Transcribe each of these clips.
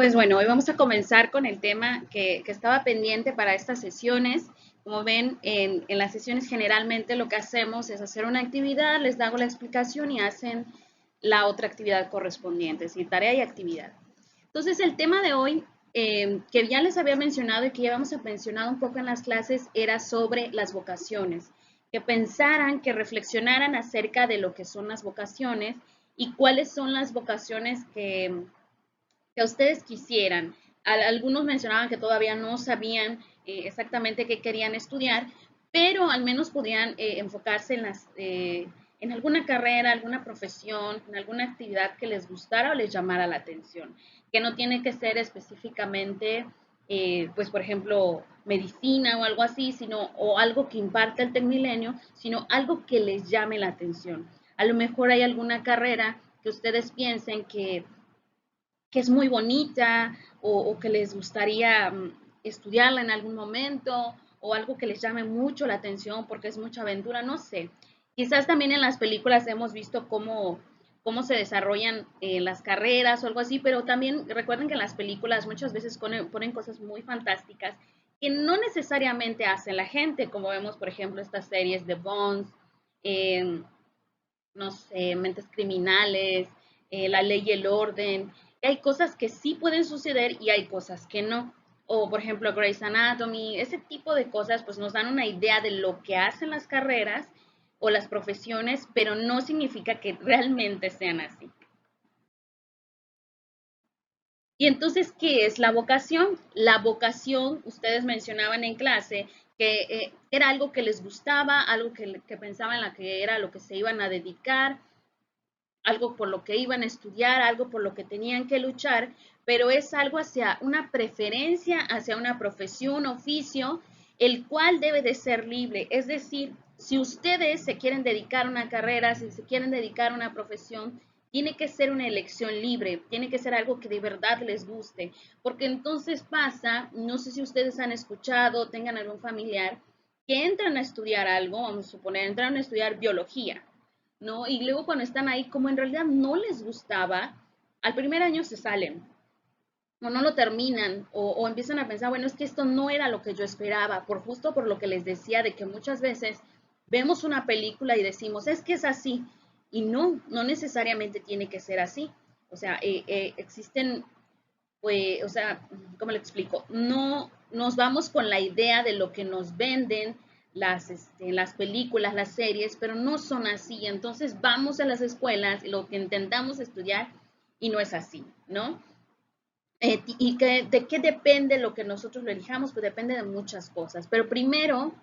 Pues bueno, hoy vamos a comenzar con el tema que estaba pendiente para estas sesiones. Como ven, en las sesiones generalmente lo que hacemos es hacer una actividad, les hago la explicación y hacen la otra actividad correspondiente, es decir, tarea y actividad. Entonces, el tema de hoy, que ya les había mencionado y que ya habíamos mencionado un poco en las clases, era sobre las vocaciones, que pensaran, que reflexionaran acerca de lo que son las vocaciones y cuáles son las vocaciones que ustedes quisieran. Algunos mencionaban que todavía no sabían exactamente qué querían estudiar, pero al menos podían enfocarse en alguna carrera, alguna profesión, en alguna actividad que les gustara o les llamara la atención, que no tiene que ser específicamente, pues por ejemplo, medicina o algo así, o algo que imparta el Tecmilenio, sino algo que les llame la atención. A lo mejor hay alguna carrera que ustedes piensen que es muy bonita o que les gustaría estudiarla en algún momento o algo que les llame mucho la atención porque es mucha aventura, no sé. Quizás también en las películas hemos visto cómo se desarrollan las carreras o algo así, pero también recuerden que en las películas muchas veces ponen cosas muy fantásticas que no necesariamente hacen la gente, como vemos, por ejemplo, estas series de Bones, eh, no sé, mentes criminales, la ley y el orden. Hay cosas que sí pueden suceder y hay cosas que no. O, por ejemplo, Grey's Anatomy, ese tipo de cosas, pues nos dan una idea de lo que hacen las carreras o las profesiones, pero no significa que realmente sean así. Y entonces, ¿qué es la vocación? La vocación, ustedes mencionaban en clase, que era algo que les gustaba, algo que pensaban en la que era lo que se iban a dedicar, algo por lo que iban a estudiar, algo por lo que tenían que luchar, pero es algo hacia una preferencia, hacia una profesión, oficio, el cual debe de ser libre. Es decir, si ustedes se quieren dedicar a una carrera, si se quieren dedicar a una profesión, tiene que ser una elección libre, tiene que ser algo que de verdad les guste, porque entonces pasa, no sé si ustedes han escuchado, tengan algún familiar, que entran a estudiar algo, vamos a suponer, entran a estudiar biología, ¿no? Y luego cuando están ahí, como en realidad no les gustaba, al primer año se salen o no lo terminan o empiezan a pensar, bueno, es que esto no era lo que yo esperaba, por justo por lo que les decía de que muchas veces vemos una película y decimos, es que es así, y no necesariamente tiene que ser así. O sea, existen, pues, o sea, ¿cómo le explico? No nos vamos con la idea de lo que nos venden las películas, las series, pero no son así. Entonces vamos a las escuelas y lo que intentamos estudiar y no es así, ¿no? Y de qué depende lo que nosotros lo elijamos, pues depende de muchas cosas. Pero primero,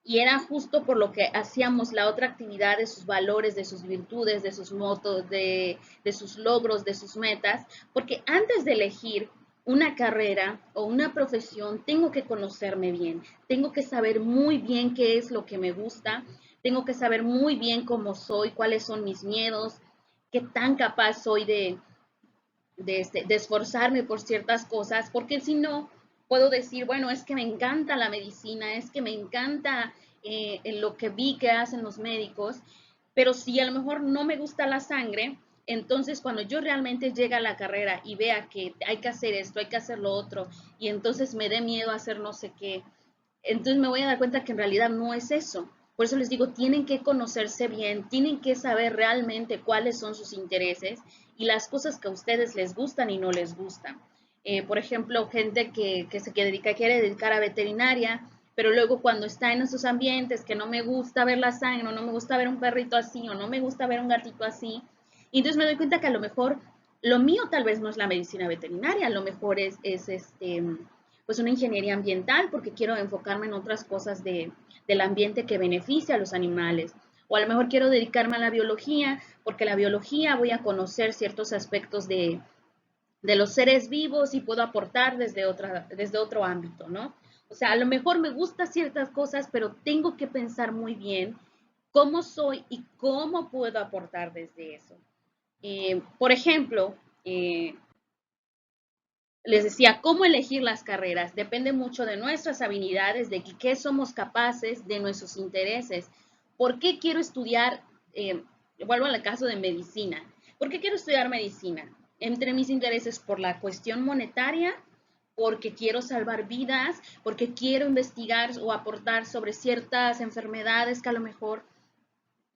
y era justo por lo que hacíamos la otra actividad de sus valores, de sus virtudes, de sus motos, de sus logros, de sus metas, porque antes de elegir una carrera o una profesión, tengo que conocerme bien, tengo que saber muy bien qué es lo que me gusta, tengo que saber muy bien cómo soy, cuáles son mis miedos, qué tan capaz soy de esforzarme por ciertas cosas, porque si no, puedo decir, bueno, es que me encanta la medicina, es que me encanta en lo que vi que hacen los médicos, pero si a lo mejor no me gusta la sangre, entonces cuando yo realmente llegue a la carrera y vea que hay que hacer esto, hay que hacer lo otro, y entonces me dé miedo a hacer no sé qué, entonces me voy a dar cuenta que en realidad no es eso. Por eso les digo, tienen que conocerse bien, tienen que saber realmente cuáles son sus intereses y las cosas que a ustedes les gustan y no les gustan. Por ejemplo, gente que se quiere dedicar a veterinaria, pero luego cuando está en esos ambientes que no me gusta ver la sangre, o no me gusta ver un perrito así, o no me gusta ver un gatito así, y entonces me doy cuenta que a lo mejor lo mío tal vez no es la medicina veterinaria, a lo mejor pues una ingeniería ambiental porque quiero enfocarme en otras cosas del ambiente que beneficia a los animales. O a lo mejor quiero dedicarme a la biología porque la biología voy a conocer ciertos aspectos de los seres vivos y puedo aportar desde otro ámbito, ¿no? O sea, a lo mejor me gustan ciertas cosas, pero tengo que pensar muy bien cómo soy y cómo puedo aportar desde eso. Por ejemplo, les decía, cómo elegir las carreras depende mucho de nuestras habilidades, de qué somos capaces, de nuestros intereses. ¿Por qué quiero estudiar? Vuelvo al caso de medicina. ¿Por qué quiero estudiar medicina? entre mis intereses por la cuestión monetaria, porque quiero salvar vidas, porque quiero investigar o aportar sobre ciertas enfermedades que a lo mejor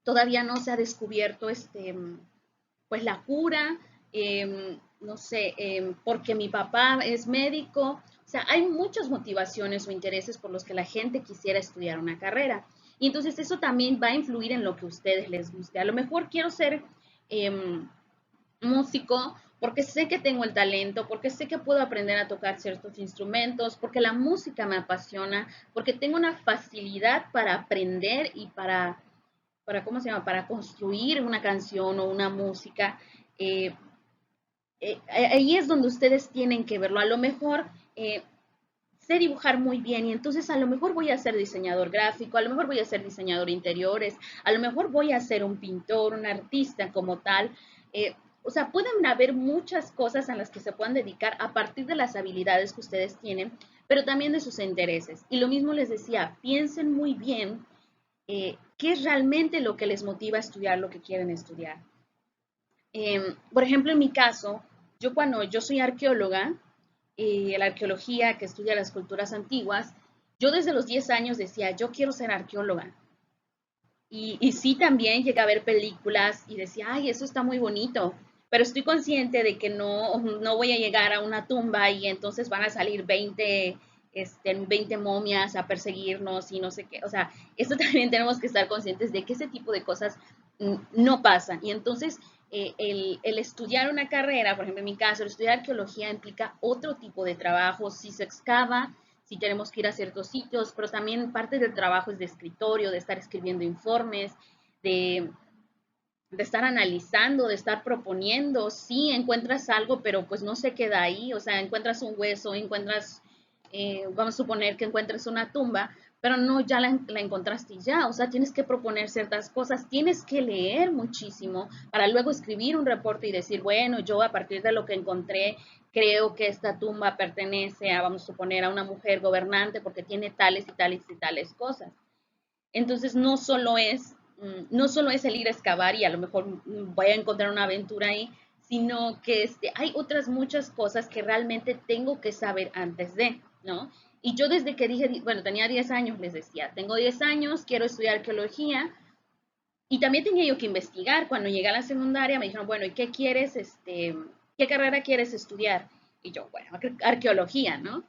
todavía no se ha descubierto pues la cura, no sé, porque mi papá es médico. O sea, hay muchas motivaciones o intereses por los que la gente quisiera estudiar una carrera. Y entonces eso también va a influir en lo que a ustedes les guste. A lo mejor quiero ser músico porque sé que tengo el talento, porque sé que puedo aprender a tocar ciertos instrumentos, porque la música me apasiona, porque tengo una facilidad para aprender y ¿cómo se llama? Para construir una canción o una música. Eh, Ahí es donde ustedes tienen que verlo. A lo mejor sé dibujar muy bien y entonces a lo mejor voy a ser diseñador gráfico, a lo mejor voy a ser diseñador de interiores, a lo mejor voy a ser un pintor, un artista como tal. O sea, pueden haber muchas cosas a las que se puedan dedicar a partir de las habilidades que ustedes tienen, pero también de sus intereses. Y lo mismo les decía, piensen muy bien qué es realmente lo que les motiva a estudiar lo que quieren estudiar. Por ejemplo, en mi caso, yo soy arqueóloga, la arqueología que estudia las culturas antiguas, yo desde los 10 años decía, yo quiero ser arqueóloga. Y sí, también llegué a ver películas y decía, ay, eso está muy bonito, pero estoy consciente de que no voy a llegar a una tumba y entonces van a salir 20 momias a perseguirnos y no sé qué. O sea, esto también tenemos que estar conscientes de que ese tipo de cosas no pasan. Y entonces el estudiar una carrera, por ejemplo, en mi caso, el estudiar arqueología implica otro tipo de trabajo. Si se excava, si tenemos que ir a ciertos sitios, pero también parte del trabajo es de escritorio, de estar escribiendo informes, de, de estar analizando, de estar proponiendo. Sí, encuentras algo, pero pues no se queda ahí. O sea, encuentras un hueso, vamos a suponer que encuentres una tumba, pero no ya la encontraste ya. O sea, tienes que proponer ciertas cosas, tienes que leer muchísimo para luego escribir un reporte y decir, bueno, yo a partir de lo que encontré, creo que esta tumba pertenece a, vamos a suponer, a una mujer gobernante porque tiene tales y tales y tales cosas. Entonces, no solo es el ir a excavar y a lo mejor voy a encontrar una aventura ahí, sino que hay otras muchas cosas que realmente tengo que saber antes de, ¿no? Y yo desde que dije, bueno, tenía 10 años, les decía, tengo 10 años, quiero estudiar arqueología, y también tenía yo que investigar. Cuando llegué a la secundaria me dijeron, bueno, ¿y qué quieres, qué carrera quieres estudiar? Y yo, bueno, arqueología, ¿no?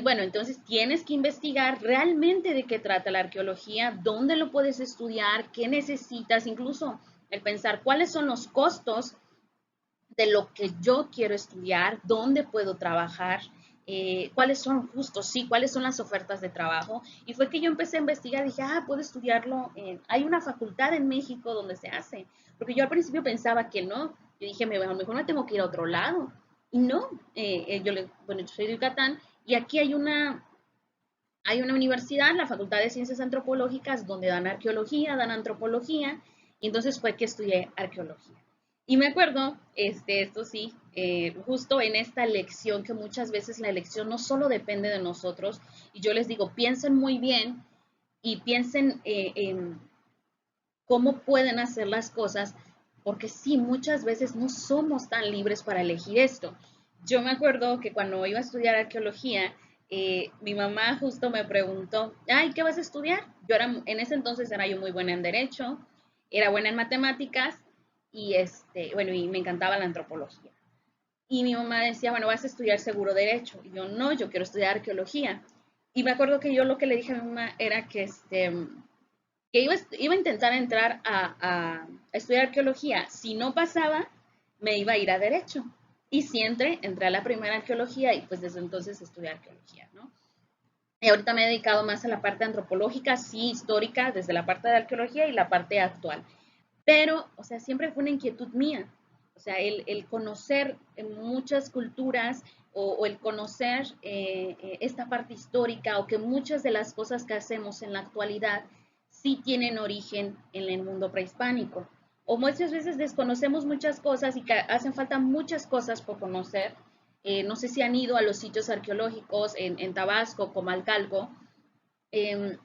Bueno, entonces tienes que investigar realmente de qué trata la arqueología, dónde lo puedes estudiar, qué necesitas, incluso el pensar cuáles son los costos de lo que yo quiero estudiar, dónde puedo trabajar, cuáles son justos, sí, cuáles son las ofertas de trabajo. Y fue que yo empecé a investigar, dije, puedo estudiarlo, hay una facultad en México donde se hace, porque yo al principio pensaba que no, yo dije, a lo mejor me tengo que ir a otro lado. Y no, bueno, yo soy de Yucatán y aquí hay una universidad, la Facultad de Ciencias Antropológicas, donde dan arqueología, dan antropología, y entonces fue que estudié arqueología. Y me acuerdo, esto sí, justo en esta lección, que muchas veces la elección no solo depende de nosotros, y yo les digo, piensen muy bien y piensen en cómo pueden hacer las cosas, porque sí, muchas veces no somos tan libres para elegir esto. Yo me acuerdo que cuando iba a estudiar arqueología, mi mamá justo me preguntó, ay, ¿qué vas a estudiar? En ese entonces era yo muy buena en derecho, era buena en matemáticas y bueno, y me encantaba la antropología. Y mi mamá decía, bueno, vas a estudiar seguro derecho. Y yo, no, yo quiero estudiar arqueología. Y me acuerdo que yo lo que le dije a mi mamá era que iba a intentar entrar a estudiar arqueología. Si no pasaba, me iba a ir a derecho. Y si entré a la primera arqueología y pues desde entonces estudié arqueología, ¿no? Y ahorita me he dedicado más a la parte antropológica, sí, histórica, desde la parte de arqueología y la parte actual. Pero, o sea, siempre fue una inquietud mía. O sea, el conocer muchas culturas o el conocer esta parte histórica o que muchas de las cosas que hacemos en la actualidad sí tienen origen en el mundo prehispánico. O muchas veces desconocemos muchas cosas y que hacen falta muchas cosas por conocer. No sé si han ido a los sitios arqueológicos en Tabasco, Comalcalco, eh,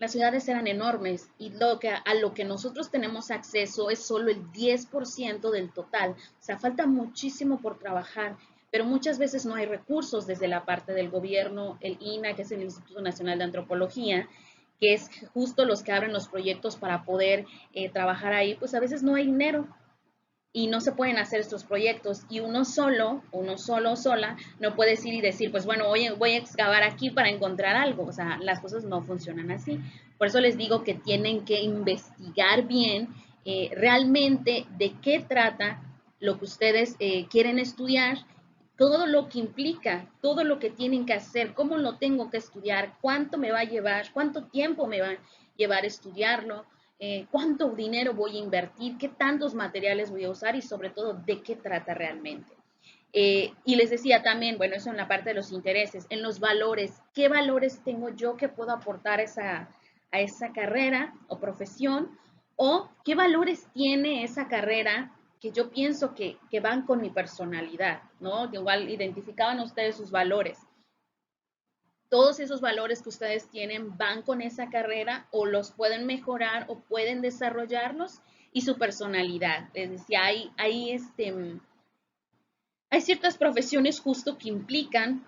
las ciudades eran enormes y a lo que nosotros tenemos acceso es solo el 10% del total. O sea, falta muchísimo por trabajar, pero muchas veces no hay recursos desde la parte del gobierno, el INA, que es el Instituto Nacional de Antropología, que es justo los que abren los proyectos para poder trabajar ahí, pues a veces no hay dinero y no se pueden hacer estos proyectos y uno solo o sola, no puedes ir y decir, pues bueno, voy a excavar aquí para encontrar algo. O sea, las cosas no funcionan así. Por eso les digo que tienen que investigar bien realmente de qué trata lo que ustedes quieren estudiar, todo lo que implica, todo lo que tienen que hacer, cómo lo tengo que estudiar, cuánto me va a llevar, cuánto tiempo me va a llevar a estudiarlo, cuánto dinero voy a invertir, qué tantos materiales voy a usar y sobre todo de qué trata realmente. Y les decía también, bueno, eso en la parte de los intereses, en los valores, qué valores tengo yo que puedo aportar a esa carrera o profesión, o qué valores tiene esa carrera que yo pienso que van con mi personalidad, ¿no? Igual identificaban ustedes sus valores. Todos esos valores que ustedes tienen van con esa carrera o los pueden mejorar o pueden desarrollarlos y su personalidad. Es decir, hay ciertas profesiones justo que implican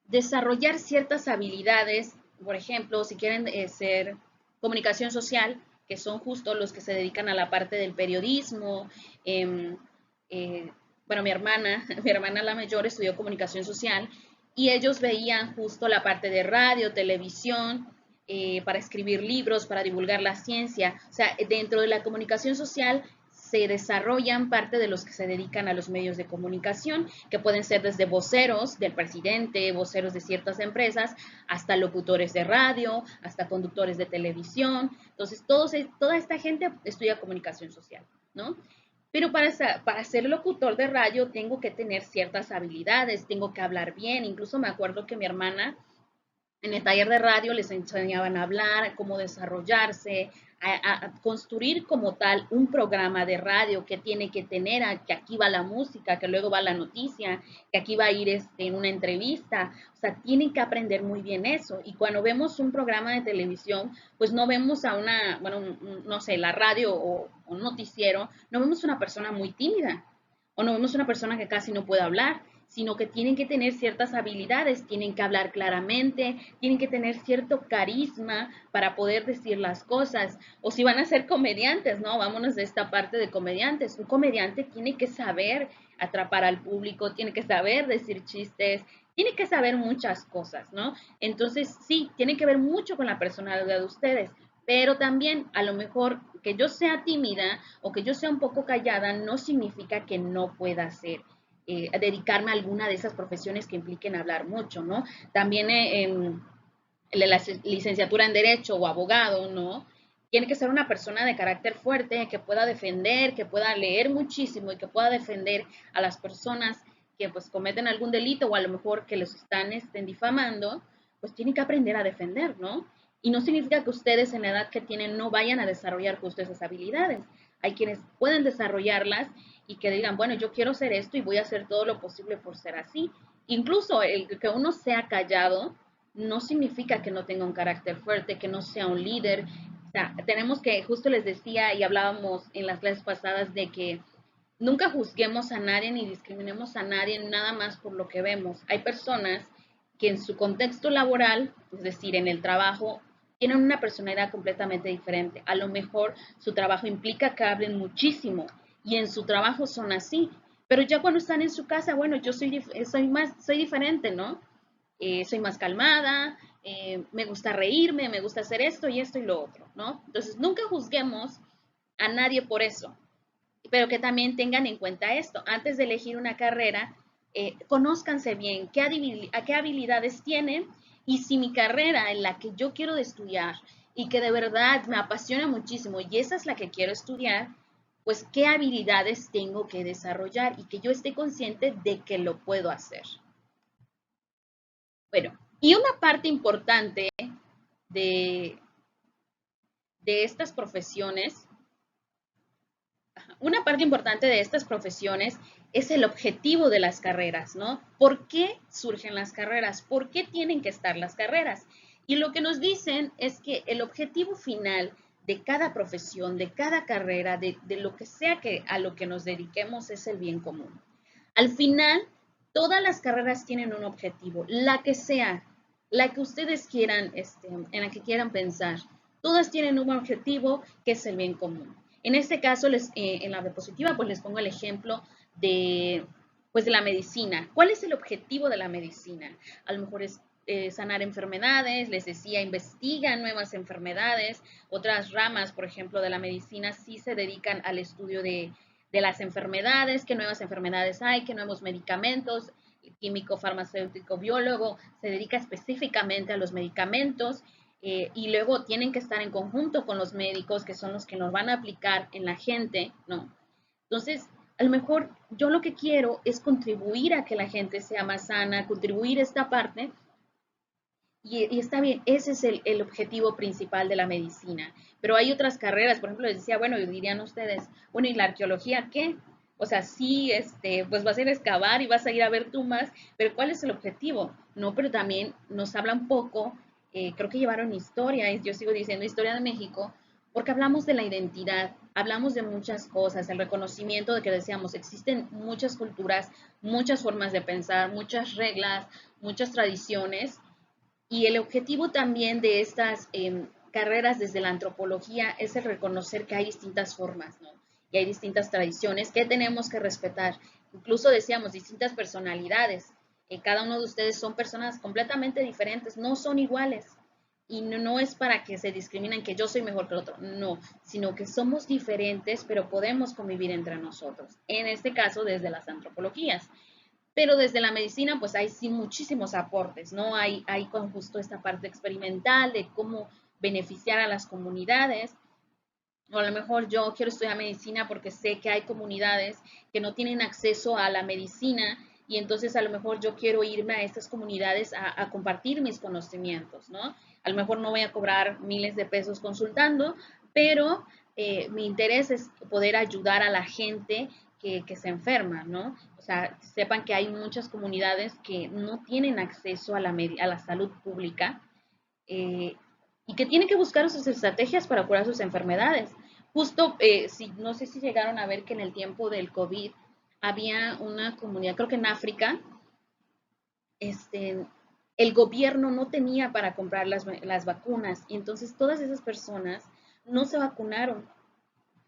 desarrollar ciertas habilidades. Por ejemplo, si quieren ser comunicación social, que son justo los que se dedican a la parte del periodismo. Bueno, mi hermana la mayor estudió comunicación social y ellos veían justo la parte de radio, televisión, para escribir libros, para divulgar la ciencia. O sea, dentro de la comunicación social se desarrollan parte de los que se dedican a los medios de comunicación, que pueden ser desde voceros del presidente, voceros de ciertas empresas, hasta locutores de radio, hasta conductores de televisión. Entonces, toda esta gente estudia comunicación social, ¿no? Pero para ser locutor de radio tengo que tener ciertas habilidades, tengo que hablar bien. Incluso me acuerdo que mi hermana en el taller de radio les enseñaban a hablar, cómo desarrollarse, a construir como tal un programa de radio que tiene que tener, que aquí va la música, que luego va la noticia, que aquí va a ir en una entrevista. O sea, tienen que aprender muy bien eso. Y cuando vemos un programa de televisión, pues no vemos a una, bueno, no sé, la radio o un noticiero, no vemos una persona muy tímida o no vemos una persona que casi no puede hablar, sino que tienen que tener ciertas habilidades, tienen que hablar claramente, tienen que tener cierto carisma para poder decir las cosas. O si van a ser comediantes, ¿no? Vámonos de esta parte de comediantes. Un comediante tiene que saber atrapar al público, tiene que saber decir chistes, tiene que saber muchas cosas, ¿no? Entonces, sí, tiene que ver mucho con la personalidad de ustedes, pero también a lo mejor que yo sea tímida o que yo sea un poco callada no significa que no pueda ser dedicarme a alguna de esas profesiones que impliquen hablar mucho, ¿no? También en la licenciatura en Derecho o abogado, ¿no? Tiene que ser una persona de carácter fuerte, que pueda defender, que pueda leer muchísimo y que pueda defender a las personas que pues cometen algún delito o a lo mejor que los están difamando, pues tienen que aprender a defender, ¿no? Y no significa que ustedes en la edad que tienen no vayan a desarrollar justo esas habilidades. Hay quienes pueden desarrollarlas y que digan, bueno, yo quiero ser esto y voy a hacer todo lo posible por ser así. Incluso el que uno sea callado no significa que no tenga un carácter fuerte, que no sea un líder. O sea, tenemos que, justo les decía y hablábamos en las clases pasadas de que nunca juzguemos a nadie ni discriminemos a nadie nada más por lo que vemos. Hay personas que en su contexto laboral, es decir, en el trabajo, tienen una personalidad completamente diferente. A lo mejor su trabajo implica que hablen muchísimo y en su trabajo son así, pero ya cuando están en su casa, bueno, yo soy diferente, ¿no? Soy más calmada, me gusta reírme, me gusta hacer esto y lo otro, ¿no? Entonces, nunca juzguemos a nadie por eso, pero que también tengan en cuenta esto. Antes de elegir una carrera, conózcanse bien a qué habilidades tienen y si mi carrera en la que yo quiero estudiar y que de verdad me apasiona muchísimo y esa es la que quiero estudiar, pues qué habilidades tengo que desarrollar y que yo esté consciente de que lo puedo hacer. Bueno, y una parte importante de, de estas profesiones, una parte importante de estas profesiones es el objetivo de las carreras, ¿no? ¿Por qué surgen las carreras? ¿Por qué tienen que estar las carreras? Y lo que nos dicen es que el objetivo final de cada profesión, de cada carrera, de lo que sea que a lo que nos dediquemos es el bien común. Al final, todas las carreras tienen un objetivo, la que sea, la que ustedes quieran, en la que quieran pensar. Todas tienen un objetivo que es el bien común. En este caso, en la diapositiva, pues les pongo el ejemplo de, pues de la medicina. ¿Cuál es el objetivo de la medicina? A lo mejor es sanar enfermedades, les decía, investigan nuevas enfermedades. Otras ramas, por ejemplo, de la medicina sí se dedican al estudio de las enfermedades, qué nuevas enfermedades hay, qué nuevos medicamentos. El químico, farmacéutico, biólogo se dedica específicamente a los medicamentos. Y luego tienen que estar en conjunto con los médicos, que son los que nos van a aplicar en la gente, ¿no? Entonces, a lo mejor yo lo que quiero es contribuir a que la gente sea más sana, contribuir a esta parte, y está bien, ese es el objetivo principal de la medicina. Pero hay otras carreras, por ejemplo, les decía, bueno, dirían ustedes, bueno, ¿y la arqueología qué? O sea, sí, pues vas a ir a excavar y vas a ir a ver tumbas, pero ¿cuál es el objetivo? No, pero también nos habla un poco, creo que llevaron historia, yo sigo diciendo historia de México, porque hablamos de la identidad, hablamos de muchas cosas, el reconocimiento de que decíamos, existen muchas culturas, muchas formas de pensar, muchas reglas, muchas tradiciones, y el objetivo también de estas carreras desde la antropología es el reconocer que hay distintas formas, ¿no? Y hay distintas tradiciones que tenemos que respetar. Incluso decíamos distintas personalidades. Cada uno de ustedes son personas completamente diferentes, no son iguales. Y no es para que se discriminen que yo soy mejor que el otro, no, sino que somos diferentes, pero podemos convivir entre nosotros. En este caso, desde las antropologías. Pero desde la medicina, pues hay sí muchísimos aportes, ¿no? Hay con justo esta parte experimental de cómo beneficiar a las comunidades. O a lo mejor yo quiero estudiar medicina porque sé que hay comunidades que no tienen acceso a la medicina y entonces a lo mejor yo quiero irme a estas comunidades a compartir mis conocimientos, ¿no? A lo mejor no voy a cobrar miles de pesos consultando, pero mi interés es poder ayudar a la gente que se enferma, ¿no? O sea, sepan que hay muchas comunidades que no tienen acceso a la salud pública, eh, y que tienen que buscar sus estrategias para curar sus enfermedades. Justo, si, no sé si llegaron a ver que en el tiempo del COVID había una comunidad, creo que en África, este, el gobierno no tenía para comprar las vacunas y entonces todas esas personas no se vacunaron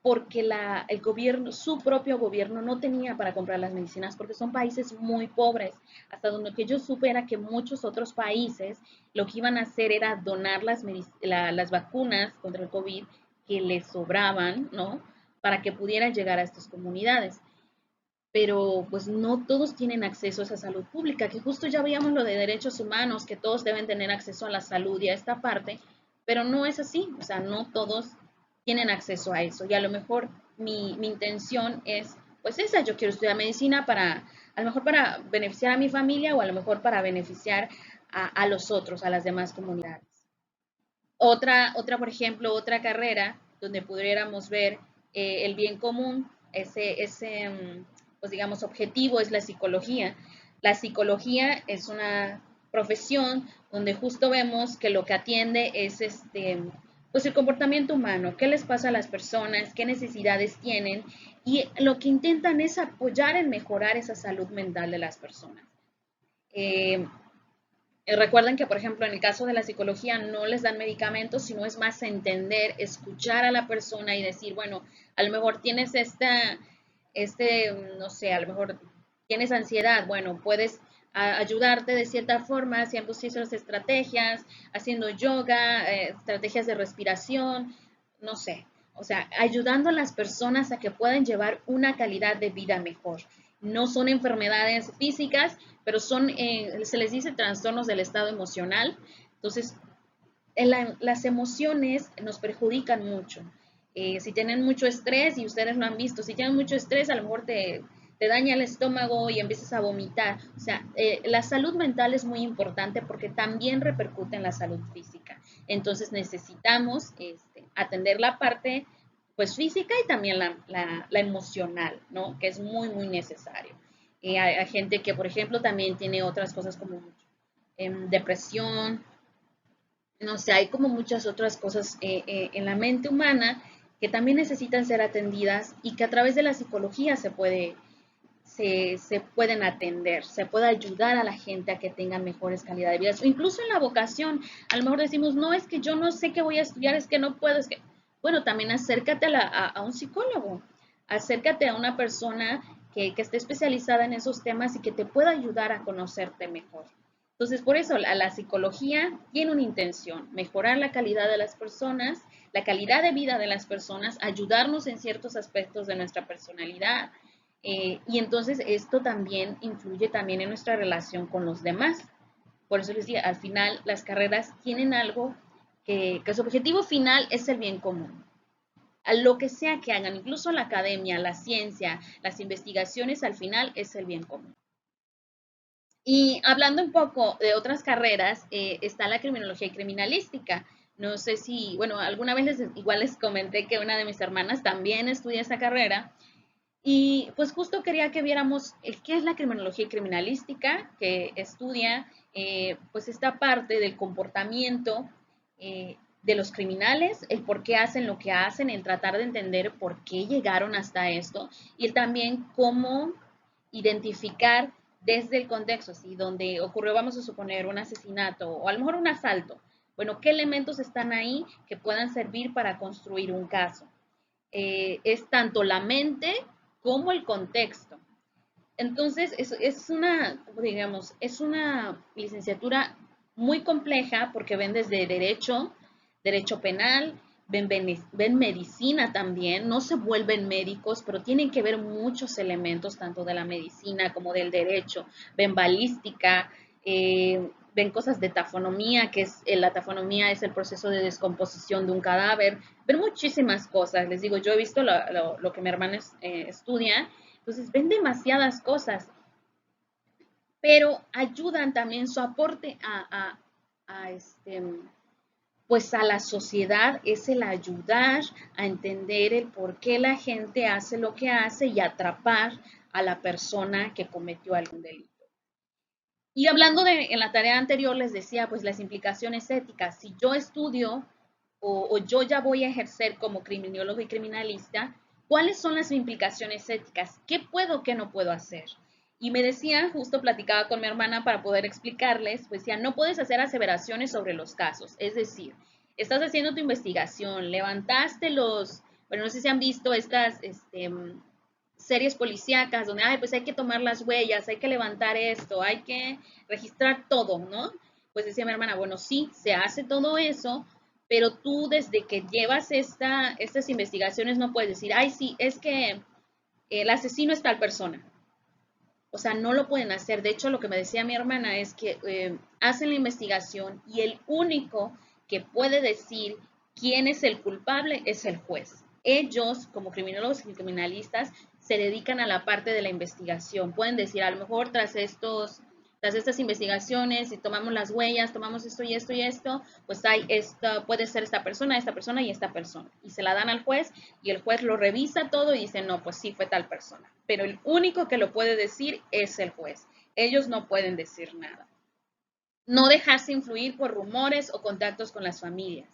porque el gobierno, su propio gobierno no tenía para comprar las medicinas porque son países muy pobres. Hasta donde que yo supe era que muchos otros países lo que iban a hacer era donar las vacunas contra el COVID que les sobraban, ¿no? Para que pudieran llegar a estas comunidades. Pero pues no todos tienen acceso a esa salud pública, que justo ya veíamos lo de derechos humanos, que todos deben tener acceso a la salud y a esta parte, pero no es así, o sea, no todos tienen acceso a eso. Y a lo mejor mi intención es, pues esa, yo quiero estudiar medicina para, a lo mejor para beneficiar a mi familia o a lo mejor para beneficiar a los otros, a las demás comunidades. Por ejemplo, otra carrera donde pudiéramos ver el bien común, pues digamos, objetivo es la psicología. La psicología es una profesión donde justo vemos que lo que atiende es pues el comportamiento humano, qué les pasa a las personas, qué necesidades tienen, y lo que intentan es apoyar en mejorar esa salud mental de las personas. Eh, Recuerden que, por ejemplo, en el caso de la psicología no les dan medicamentos, sino es más entender, escuchar a la persona y decir, bueno, a lo mejor tienes no sé, a lo mejor tienes ansiedad, bueno, puedes ayudarte de cierta forma, haciendo ciertas estrategias, haciendo yoga, estrategias de respiración, no sé. O sea, ayudando a las personas a que puedan llevar una calidad de vida mejor. No son enfermedades físicas, pero se les dice trastornos del estado emocional. Entonces, las emociones nos perjudican mucho. Si tienen mucho estrés, y ustedes lo han visto, si tienen mucho estrés, a lo mejor te daña el estómago y empiezas a vomitar. O sea, la salud mental es muy importante porque también repercute en la salud física. Entonces necesitamos atender la parte pues física y también la emocional, ¿no? Que es muy, muy necesario. Hay gente que, por ejemplo, también tiene otras cosas como depresión, no sé, hay como muchas otras cosas en la mente humana que también necesitan ser atendidas y que a través de la psicología se pueden atender, se puede ayudar a la gente a que tengan mejores calidades de vida. O incluso en la vocación, a lo mejor decimos, no, es que yo no sé qué voy a estudiar, es que no puedo, es que, bueno, también acércate a un psicólogo, acércate a una persona que esté especializada en esos temas y que te pueda ayudar a conocerte mejor. Entonces, por eso la psicología tiene una intención, mejorar la calidad de las personas, la calidad de vida de las personas, ayudarnos en ciertos aspectos de nuestra personalidad, y entonces esto también influye también en nuestra relación con los demás. Por eso les digo, al final las carreras tienen algo que su objetivo final es el bien común. A lo que sea que hagan, incluso la academia, la ciencia, las investigaciones, al final es el bien común. Y hablando un poco de otras carreras, está la criminología y criminalística. No sé si, bueno, alguna vez igual les comenté que una de mis hermanas también estudia esa carrera. Y pues justo quería que viéramos qué es la criminología y criminalística, que estudia pues esta parte del comportamiento de los criminales, el por qué hacen lo que hacen, el tratar de entender por qué llegaron hasta esto y el también cómo identificar desde el contexto, si donde ocurrió, vamos a suponer, un asesinato o a lo mejor un asalto, bueno, qué elementos están ahí que puedan servir para construir un caso. Es tanto la mente como el contexto. Entonces, es una, digamos, es una licenciatura muy compleja porque ven desde derecho, derecho penal, ven medicina también, no se vuelven médicos, pero tienen que ver muchos elementos, tanto de la medicina como del derecho, ven balística, ven cosas de tafonomía, que es la tafonomía es el proceso de descomposición de un cadáver, ven muchísimas cosas. Les digo, yo he visto lo que mi hermana estudia, entonces ven demasiadas cosas, pero ayudan también su aporte pues a la sociedad es el ayudar a entender el por qué la gente hace lo que hace y atrapar a la persona que cometió algún delito. Y hablando en la tarea anterior les decía, pues las implicaciones éticas. Si yo estudio o yo ya voy a ejercer como criminólogo y criminalista, ¿cuáles son las implicaciones éticas? ¿Qué puedo, qué no puedo hacer? Y me decía, justo platicaba con mi hermana para poder explicarles, pues decía, no puedes hacer aseveraciones sobre los casos. Es decir, estás haciendo tu investigación, levantaste bueno, no sé si han visto estas, series policíacas donde, ay, pues hay que tomar las huellas, hay que levantar esto, hay que registrar todo, ¿no? Pues decía mi hermana, bueno, sí, se hace todo eso, pero tú desde que llevas estas investigaciones no puedes decir, ay, sí, es que el asesino es tal persona. O sea, no lo pueden hacer. De hecho, lo que me decía mi hermana es que hacen la investigación y el único que puede decir quién es el culpable es el juez. Ellos, como criminólogos y criminalistas, se dedican a la parte de la investigación. Pueden decir, a lo mejor tras estas investigaciones, si tomamos las huellas, tomamos esto y esto y esto, pues hay puede ser esta persona y esta persona. Y se la dan al juez y el juez lo revisa todo y dice, no, pues sí fue tal persona. Pero el único que lo puede decir es el juez. Ellos no pueden decir nada. No dejarse influir por rumores o contactos con las familias.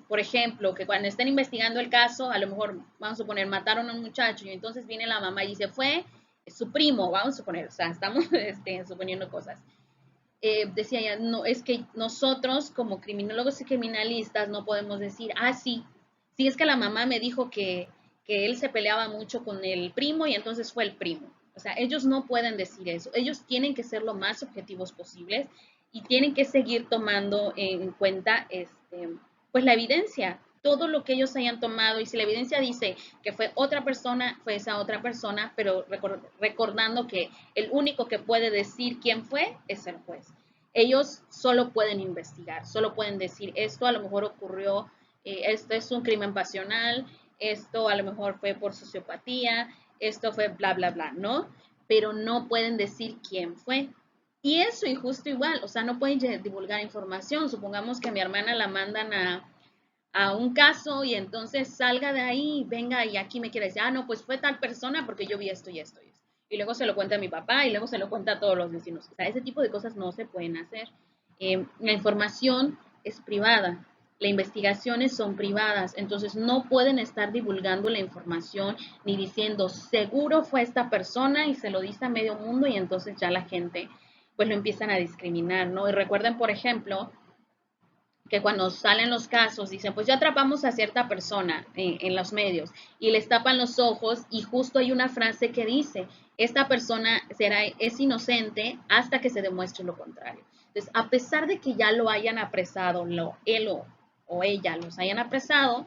Por ejemplo, que cuando estén investigando el caso, a lo mejor, vamos a suponer, mataron a un muchacho y entonces viene la mamá y dice, fue su primo, vamos a suponer, o sea, estamos suponiendo cosas. Decía ella, no, es que nosotros como criminólogos y criminalistas no podemos decir, ah, sí, sí es que la mamá me dijo que él se peleaba mucho con el primo y entonces fue el primo. O sea, ellos no pueden decir eso, ellos tienen que ser lo más objetivos posibles y tienen que seguir tomando en cuenta pues la evidencia, todo lo que ellos hayan tomado y si la evidencia dice que fue otra persona, fue esa otra persona, pero recordando que el único que puede decir quién fue es el juez. Ellos solo pueden investigar, solo pueden decir esto a lo mejor ocurrió, esto es un crimen pasional, esto a lo mejor fue por sociopatía, esto fue bla, bla, bla, ¿no? Pero no pueden decir quién fue. Y eso, y justo igual, o sea, no pueden divulgar información. Supongamos que a mi hermana la mandan a un caso y entonces salga de ahí, venga y aquí me quiere decir, ah, no, pues fue tal persona porque yo vi esto y esto y esto. Y luego se lo cuenta a mi papá y luego se lo cuenta a todos los vecinos. O sea, ese tipo de cosas no se pueden hacer. La información es privada. Las investigaciones son privadas, entonces no pueden estar divulgando la información ni diciendo seguro fue esta persona y se lo dice a medio mundo y entonces ya la gente pues lo empiezan a discriminar, ¿no? Y recuerden, por ejemplo, que cuando salen los casos dicen, pues ya atrapamos a cierta persona en los medios y les tapan los ojos y justo hay una frase que dice, esta persona es inocente hasta que se demuestre lo contrario. Entonces, a pesar de que ya lo hayan apresado, él o ella los hayan apresado,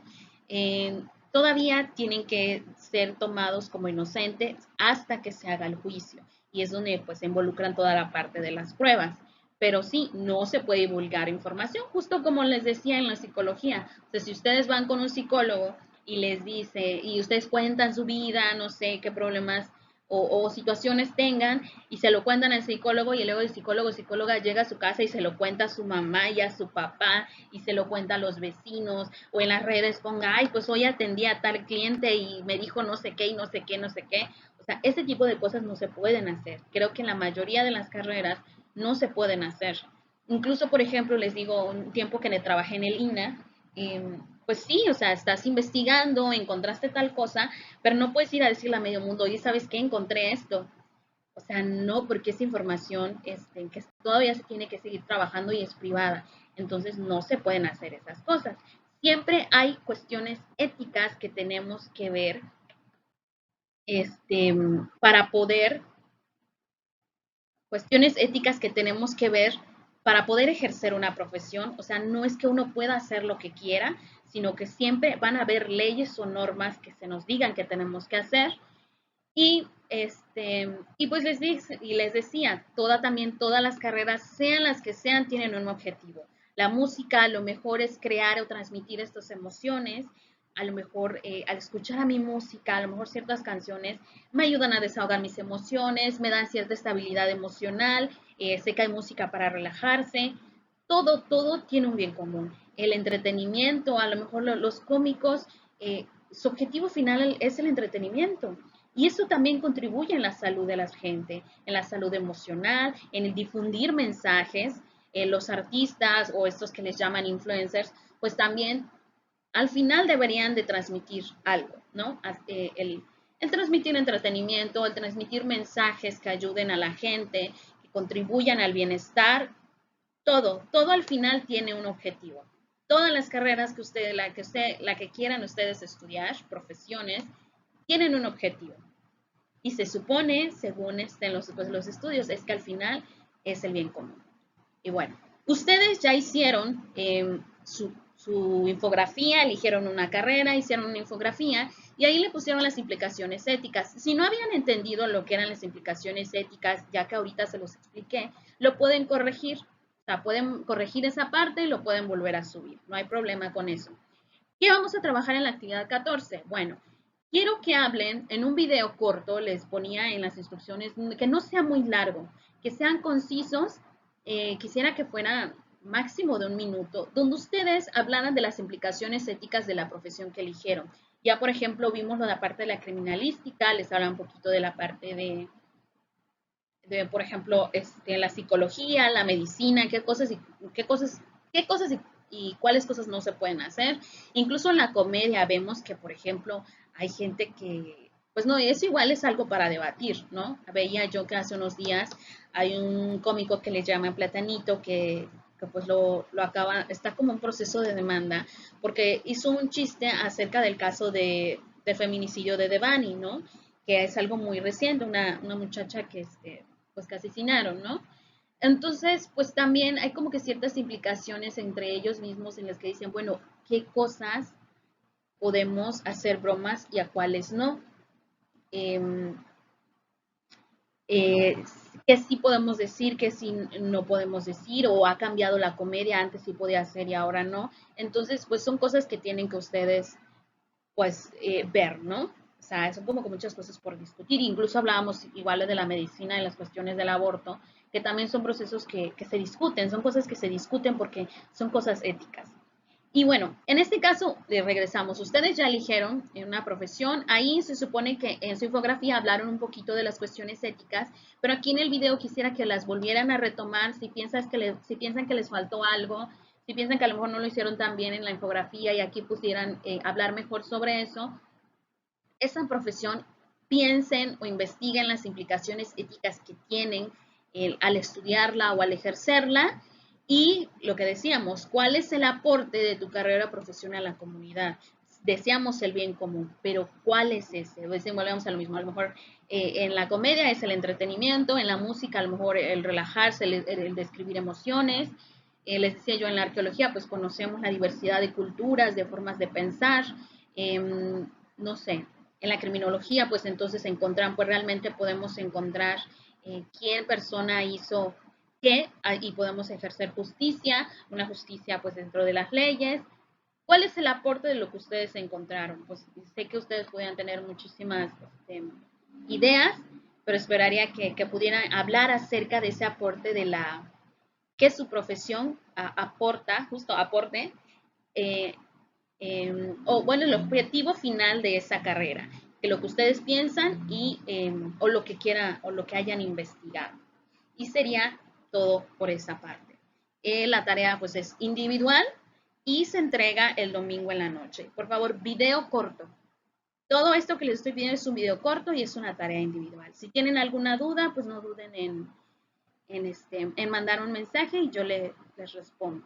todavía tienen que ser tomados como inocentes hasta que se haga el juicio. Y es donde pues se involucran toda la parte de las pruebas. Pero sí, no se puede divulgar información, justo como les decía en la psicología. O sea, si ustedes van con un psicólogo y les dice, y ustedes cuentan su vida, no sé qué problemas o situaciones tengan, y se lo cuentan al psicólogo, y luego el psicólogo o psicóloga llega a su casa y se lo cuenta a su mamá y a su papá, y se lo cuenta a los vecinos, o en las redes ponga, ay, pues hoy atendí a tal cliente y me dijo no sé qué y no sé qué, no sé qué. O sea, ese tipo de cosas no se pueden hacer. Creo que en la mayoría de las carreras no se pueden hacer. Incluso, por ejemplo, les digo, un tiempo que le trabajé en el INA, pues sí, o sea, estás investigando, encontraste tal cosa, pero no puedes ir a decirle a medio mundo, oye, ¿sabes qué? Encontré esto. O sea, no, porque esa información que todavía se tiene que seguir trabajando y es privada. Entonces, no se pueden hacer esas cosas. Siempre hay cuestiones éticas que tenemos que ver este, para poder cuestiones éticas que tenemos que ver para poder ejercer una profesión. O sea, no es que uno pueda hacer lo que quiera, sino que siempre van a haber leyes o normas que se nos digan que tenemos que hacer. Y pues les decía, todas las carreras, sean las que sean, tienen un objetivo. La música a lo mejor es crear o transmitir estas emociones, a lo mejor al escuchar a mi música, a lo mejor ciertas canciones me ayudan a desahogar mis emociones, me dan cierta estabilidad emocional, sé que hay música para relajarse, todo tiene un bien común. El entretenimiento, a lo mejor los cómicos, su objetivo final es el entretenimiento. Y eso también contribuye en la salud de la gente, en la salud emocional, en el difundir mensajes. Los artistas o estos que les llaman influencers, pues también al final deberían de transmitir algo, ¿no? El transmitir entretenimiento, el transmitir mensajes que ayuden a la gente, que contribuyan al bienestar, todo al final tiene un objetivo. Todas las carreras la que quieran ustedes estudiar, profesiones, tienen un objetivo. Y se supone, según estén los estudios, es que al final es el bien común. Y bueno, ustedes ya hicieron su infografía, eligieron una carrera, hicieron una infografía y ahí le pusieron las implicaciones éticas. Si no habían entendido lo que eran las implicaciones éticas, ya que ahorita se los expliqué, lo pueden corregir. O sea, pueden corregir esa parte y lo pueden volver a subir. No hay problema con eso. ¿Qué vamos a trabajar en la actividad 14? Bueno, quiero que hablen en un video corto, les ponía en las instrucciones, que no sea muy largo, que sean concisos, quisiera que fuera máximo de 1 minuto, donde ustedes hablaran de las implicaciones éticas de la profesión que eligieron. Ya, por ejemplo, vimos la parte de la criminalística, les habla un poquito de la parte por ejemplo, la psicología, la medicina, qué cosas y cuáles cosas no se pueden hacer. Incluso en la comedia vemos que, por ejemplo, hay gente que, pues no, eso igual es algo para debatir, ¿no? Veía yo que hace unos días hay un cómico que le llama Platanito que pues lo acaba, está como un proceso de demanda, porque hizo un chiste acerca del caso de feminicidio de Devani, ¿no? Que es algo muy reciente, una muchacha que pues que asesinaron, ¿no? Entonces, pues también hay como que ciertas implicaciones entre ellos mismos en las que dicen, bueno, ¿qué cosas podemos hacer bromas y a cuáles no? Eh, eh, ¿Qué sí podemos decir, qué sí no podemos decir? ¿O ha cambiado la comedia? Antes sí podía hacer y ahora no. Entonces, pues son cosas que tienen que ustedes pues ver, ¿no? O sea, son como que muchas cosas por discutir. Incluso hablábamos igual de la medicina y las cuestiones del aborto, que también son procesos que se discuten, son cosas que se discuten porque son cosas éticas. Y bueno, en este caso, regresamos. Ustedes ya eligieron una profesión. Ahí se supone que en su infografía hablaron un poquito de las cuestiones éticas, pero aquí en el video quisiera que las volvieran a retomar si piensan que les faltó algo, Si piensan que a lo mejor no lo hicieron tan bien en la infografía y aquí pudieran hablar mejor sobre eso, esa profesión, piensen o investiguen las implicaciones éticas que tienen al estudiarla o al ejercerla y lo que decíamos, ¿cuál es el aporte de tu carrera profesional a la comunidad? Deseamos el bien común, pero ¿cuál es ese? Volvemos a lo mismo, a lo mejor en la comedia es el entretenimiento, en la música a lo mejor el relajarse, el describir emociones. Les decía yo, en la arqueología pues conocemos la diversidad de culturas, de formas de pensar, no sé, en la criminología, pues entonces encontrar, pues realmente podemos encontrar quién persona hizo qué y podemos ejercer justicia, una justicia pues dentro de las leyes. ¿Cuál es el aporte de lo que ustedes encontraron? Pues sé que ustedes podían tener muchísimas ideas, pero esperaría que pudieran hablar acerca de ese aporte de la que su profesión aporta, justo aporte, eh, o bueno, el objetivo final de esa carrera, que lo que ustedes piensan y, o lo que quieran, o lo que hayan investigado. Y sería todo por esa parte. La tarea pues es individual y se entrega el domingo en la noche. Por favor, video corto. Todo esto que les estoy pidiendo es un video corto y es una tarea individual. Si tienen alguna duda, pues no duden en mandar un mensaje y yo les respondo.